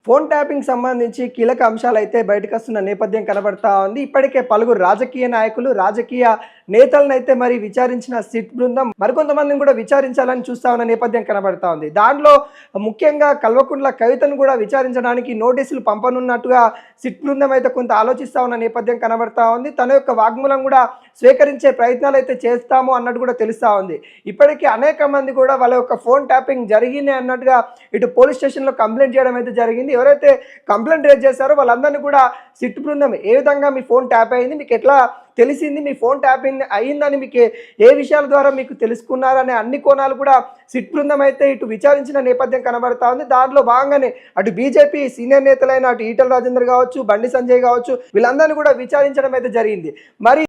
Phone tapping సంబంధించి కీలక అంశాలైతే బయటకొస్తున్న నేపథ్యం కనబడతా ఉంది. ఇప్పటికే పలువురు రాజకీయ నాయకులు, రాజకీయ నేతలనైతే మరి విచారించిన సిట్ బృందం మరికొంతమందిని కూడా విచారించాలని చూస్తా ఉన్న నేపథ్యం కనబడతా ఉంది. దాంట్లో ముఖ్యంగా కల్వకుంట్ల కవితను కూడా విచారించడానికి నోటీసులు పంపనున్నట్టుగా సిట్ బృందం అయితే కొంత ఆలోచిస్తా ఉన్న నేపథ్యం కనబడతా ఉంది. తన యొక్క వాగ్మూలం కూడా స్వీకరించే ప్రయత్నాలు అయితే చేస్తాము అన్నట్టు కూడా తెలుస్తూ ఉంది. ఇప్పటికీ అనేక మంది కూడా వాళ్ళ యొక్క ఫోన్ ట్యాపింగ్ జరిగింది అన్నట్టుగా ఇటు పోలీస్ స్టేషన్లో కంప్లైంట్ చేయడం అయితే జరిగింది. ఎవరైతే కంప్లైంట్ రేజ్ చేశారో వాళ్ళందరినీ కూడా సిట్ బృందం ఏ విధంగా మీ ఫోన్ ట్యాప్ అయింది, మీకు ఎట్లా తెలిసింది, మీ ఫోన్ ట్యాపింగ్ అయ్యిందని మీకు ఏ విషయాల ద్వారా మీకు తెలుసుకున్నారనే అన్ని కోణాలు కూడా సిట్ బృందం అయితే ఇటు విచారించిన నేపథ్యం కనబడతా ఉంది. దాంట్లో భాగంగానే అటు బీజేపీ సీనియర్ నేతలైన అటు ఈటల రాజేందర్ కావచ్చు, బండి సంజయ్ కావచ్చు, వీళ్ళందరినీ కూడా విచారించడం అయితే జరిగింది. మరి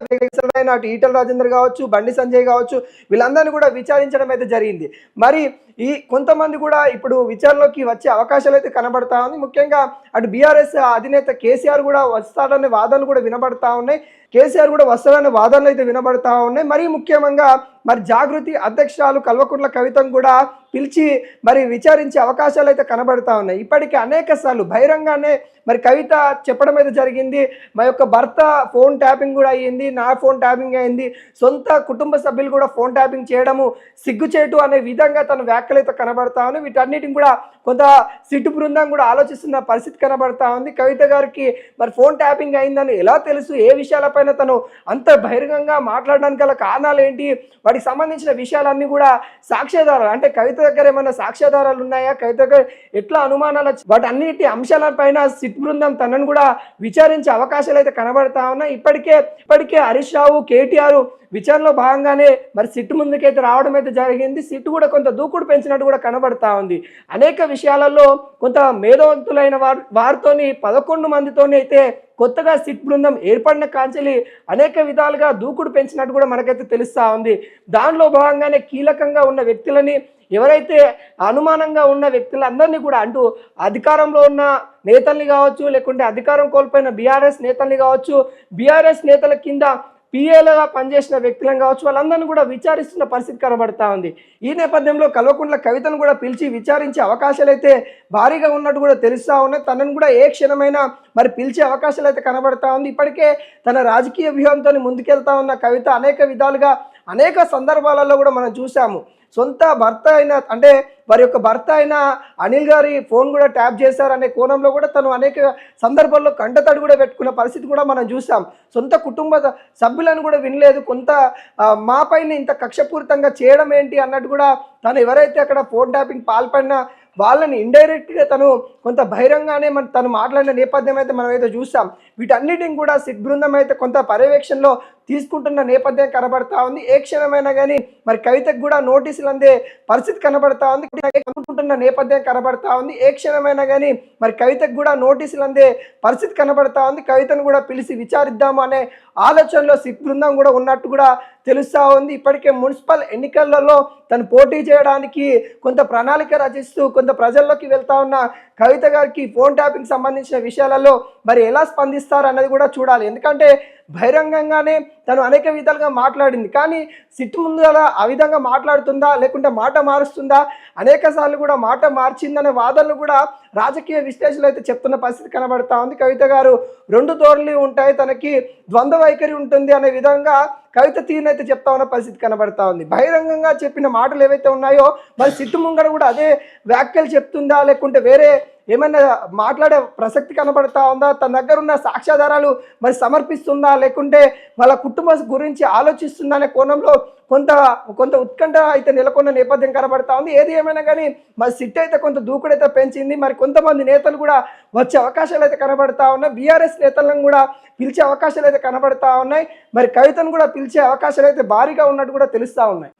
అటు ఈటల రాజేందర్ కావచ్చు, బండి సంజయ్ కావచ్చు, వీళ్ళందరినీ కూడా విచారించడం అయితే జరిగింది. మరి ఈ కొంతమంది కూడా ఇప్పుడు విచారణలోకి వచ్చే అవకాశాలు అయితే కనబడతా ఉంది. ముఖ్యంగా అటు బీఆర్ఎస్ అధినేత కేసీఆర్ కూడా వస్తాడనే వాదనలు కూడా వినబడతా ఉన్నాయి. కేసీఆర్ కూడా వస్తాడనే వాదనలు అయితే వినబడతా ఉన్నాయి. మరీ ముఖ్యంగా మరి జాగృతి అధ్యక్షురాలు కల్వకుంట్ల కవితను కూడా పిలిచి మరి విచారించే అవకాశాలు అయితే కనబడతా ఉన్నాయి. ఇప్పటికే అనేక సార్లు బహిరంగానే మరి కవిత చెప్పడం అయితే జరిగింది, మా యొక్క భర్త ఫోన్ ట్యాపింగ్ కూడా అయ్యింది, నా ఫోన్ ట్యాపింగ్ అయింది, సొంత కుటుంబ సభ్యులు కూడా ఫోన్ ట్యాపింగ్ చేయడము సిగ్గుచేటు అనే విధంగా తన వ్యాఖ్యలు అయితే కనబడతా ఉన్నాయి. వీటన్నిటిని కూడా కొంత సిట్టు బృందం కూడా ఆలోచిస్తున్న పరిస్థితి కనబడతా ఉంది. కవిత గారికి మరి ఫోన్ ట్యాపింగ్ అయిందని ఎలా తెలుసు, ఏ విషయాలపైన తను అంత బహిరంగంగా మాట్లాడడానికి గల కారణాలు ఏంటి, వాటికి సంబంధించిన విషయాలన్నీ కూడా సాక్ష్యాధారాలు అంటే కవిత దగ్గర ఏమైనా సాక్ష్యాధారాలు ఉన్నాయా, కవిత దగ్గర ఎట్లా అనుమానాలు, వాటి అన్నిటి అంశాలపైన సిట్ బృందం తనను కూడా విచారించే అవకాశాలు అయితే కనబడతా ఉన్నాయి. ఇప్పటికే హరీష్ రావు, కేటీఆర్ విచారణలో భాగంగానే మరి సిట్ ముందుకైతే రావడం అయితే జరిగింది. సిట్ కూడా కొంత దూకుడు పెంచినట్టు కూడా కనబడతా ఉంది. అనేక విషయాలలో కొంత మేధవంతులైన వారితోని 11 మందితోని అయితే కొత్తగా సిట్ బృందం ఏర్పడిన కాంచెలి అనేక విధాలుగా దూకుడు పెంచినట్టు కూడా మనకైతే తెలుస్తూ ఉంది. దానిలో భాగంగానే కీలకంగా ఉన్న వ్యక్తులని, ఎవరైతే అనుమానంగా ఉన్న వ్యక్తులందరినీ కూడా అంటూ అధికారంలో ఉన్న నేతల్ని కావచ్చు, లేకుంటే అధికారం కోల్పోయిన బీఆర్ఎస్ నేతల్ని కావచ్చు, బీఆర్ఎస్ నేతల కింద పిఏలుగా పనిచేసిన వ్యక్తులను కావచ్చు, వాళ్ళందరినీ కూడా విచారిస్తున్న పరిస్థితి కనబడతా ఉంది. ఈ నేపథ్యంలో కల్వకుంట్ల కవితను కూడా పిలిచి విచారించే అవకాశాలు అయితే భారీగా ఉన్నట్టు కూడా తెలుస్తూ ఉన్నాయి. తనను కూడా ఏ క్షణమైనా మరి పిలిచే అవకాశాలు అయితే కనబడతా ఉంది. ఇప్పటికే తన రాజకీయ వ్యూహంతో ముందుకెళ్తా ఉన్న కవిత అనేక విధాలుగా అనేక సందర్భాలలో కూడా మనం చూసాము. సొంత భర్త అయిన అంటే వారి యొక్క భర్త అయిన అనిల్ గారి ఫోన్ కూడా ట్యాప్ చేశారనే కోణంలో కూడా తను అనేక సందర్భాల్లో కంటతడి కూడా పెట్టుకున్న పరిస్థితి కూడా మనం చూసాం. సొంత కుటుంబ సభ్యులను కూడా వినలేదు, కొంత మా పైన ఇంత కక్షపూరితంగా చేయడం ఏంటి అన్నట్టు కూడా తను ఎవరైతే అక్కడ ఫోన్ ట్యాపింగ్ పాల్పడినా వాళ్ళని ఇండైరెక్ట్గా తను కొంత బహిరంగానే తను మాట్లాడిన నేపథ్యం అయితే మనం అయితే చూసాం. వీటన్నిటిని కూడా సిట్ బృందం అయితే కొంత పర్యవేక్షణలో తీసుకుంటున్న నేపథ్యం కనబడతా ఉంది. ఏ క్షణమైనా కానీ మరి కవితకు కూడా నోటీసులు అందే పరిస్థితి కనబడతా ఉంది. అనుకుంటున్న నేపథ్యం కనబడతా ఉంది. ఏ క్షణమైనా కానీ మరి కవితకు కూడా నోటీసులు అందే పరిస్థితి కనబడతా ఉంది. కవితను కూడా పిలిచి విచారిద్దాము అనే ఆలోచనలో సిట్ బృందం కూడా ఉన్నట్టు కూడా తెలుస్తూ ఉంది. ఇప్పటికే మున్సిపల్ ఎన్నికలలో తను పోటీ చేయడానికి కొంత ప్రణాళిక రచిస్తూ కొంత ప్రజల్లోకి వెళ్తా ఉన్న కవిత గారికి ఫోన్ ట్యాపింగ్ సంబంధించిన విషయాలలో మరి ఎలా స్పందిస్తారు అన్నది కూడా చూడాలి. ఎందుకంటే బహిరంగంగానే తను అనేక విధాలుగా మాట్లాడింది, కానీ సిట్ ముందు అలా ఆ విధంగా మాట్లాడుతుందా, లేకుంటే మాట మారుస్తుందా, అనేక సార్లు కూడా మాట మార్చిందనే వాదనలు కూడా రాజకీయ విశ్లేషణలు అయితే చెప్తున్న పరిస్థితి కనబడతా ఉంది. కవిత గారు 2 ధోరణులు ఉంటాయి, తనకి ద్వంద్వ వైఖరి ఉంటుంది అనే విధంగా కవిత తీరునైతే చెప్తా ఉన్న పరిస్థితి కనబడతా ఉంది. బహిరంగంగా చెప్పిన మాటలు ఏవైతే ఉన్నాయో మరి సిట్టు ముంగడ కూడా అదే వ్యాఖ్యలు చెప్తుందా, లేకుంటే వేరే ఏమైనా మాట్లాడే ప్రసక్తి కనబడతా ఉందా, తన దగ్గర ఉన్న సాక్ష్యాధారాలు మరి సమర్పిస్తుందా, లేకుంటే వాళ్ళ కుటుంబం గురించి ఆలోచిస్తుందా అనే కోణంలో కొంత ఉత్కంఠ అయితే నెలకొన్న నేపథ్యం కనబడతా ఉంది. ఏది ఏమైనా కానీ మరి సిట్ అయితే కొంత దూకుడైతే పెంచింది. మరి కొంతమంది నేతలు కూడా వచ్చే అవకాశాలు అయితే కనబడతా ఉన్నాయి. బీఆర్ఎస్ నేతలను కూడా పిలిచే అవకాశాలు అయితే కనబడతా ఉన్నాయి. మరి కవితను కూడా పిలిచే అవకాశాలు అయితే భారీగా ఉన్నట్టు కూడా తెలుస్తూ ఉన్నాయి.